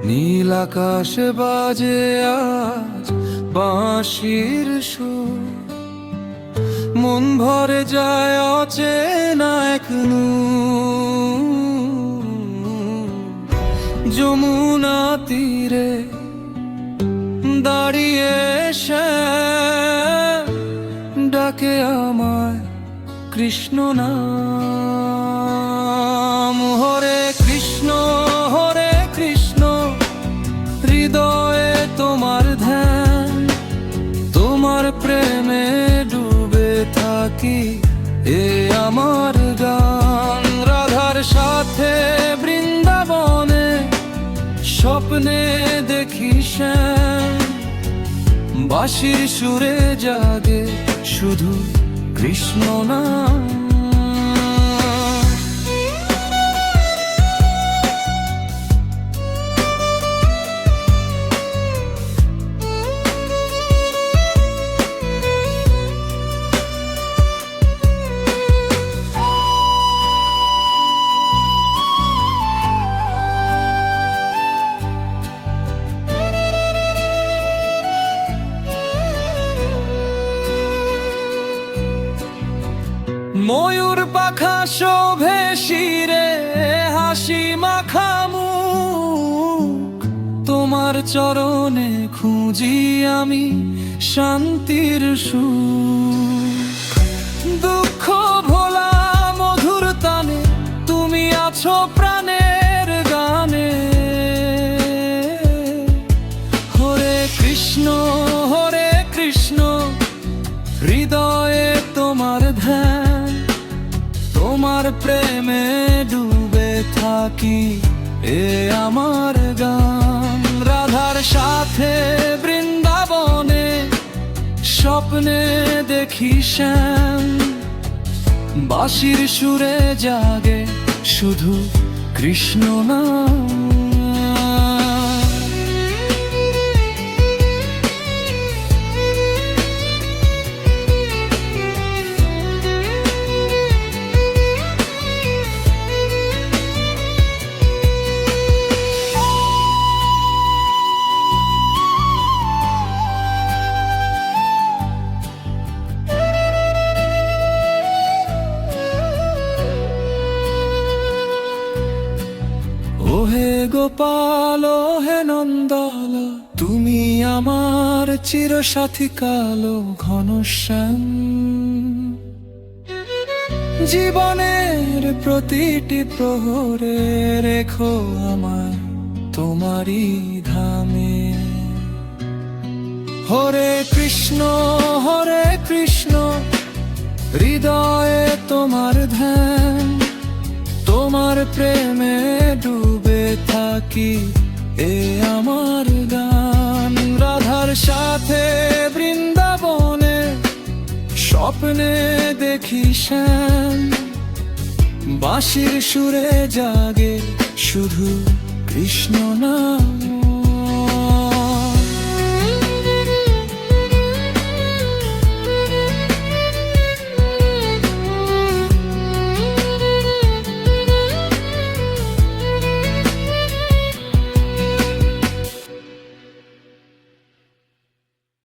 নীল আকাশে বাজে আজ বাঁশির সুর, মন ভরে যায় অচেনা এক নূর। যমুনা তীরে দাঁড়িয়ে শ্যাম ডাকে আমায় কৃষ্ণ নাম। হরে কৃষ্ণ হরে কৃষ্ণ, হৃদয়ে তোমার ধ্যান, তোমার প্রেমে ডুবে থাকি এ আমার গান। রাধার সাথে বৃন্দাবনে স্বপ্নে দেখি শ্যাম, বাঁশির সুরে জাগে শুধু কৃষ্ণ নাম। ময়ূর পাখা শোভে শিরে, হাসি মাখা মুখ, তোমার চরণে খুঁজি আমি শান্তির সুখ। দুঃখ ভোলা মধুর তানে তুমি আছো প্রাণের গানে। হরে কৃষ্ণ হরে কৃষ্ণ, হৃদয়ে তোমার ধ্যান, তোমার প্রেমে ডুবে থাকি এ আমার গান। রাধার সাথে বৃন্দাবনে স্বপ্নে দেখি শ্যাম, বাঁশির সুরে জাগে শুধু কৃষ্ণ নাম। ওহে গোপাল হে নন্দাল, তুমি আমার চিরসাথী কালো ঘনশ্যাম। জীবনের প্রতিটি প্রহরে রেখো আমায় তোমারই ধামে। হরে কৃষ্ণ হৃদয়ে তোমার ধ্যান, তোমার প্রেমে ডুবে থাকি এ আমার গান। রাধার সাথে বৃন্দাবনে স্বপ্নে দেখি শ্যাম, বাঁশির সুরে জাগে শুধু কৃষ্ণ নাম।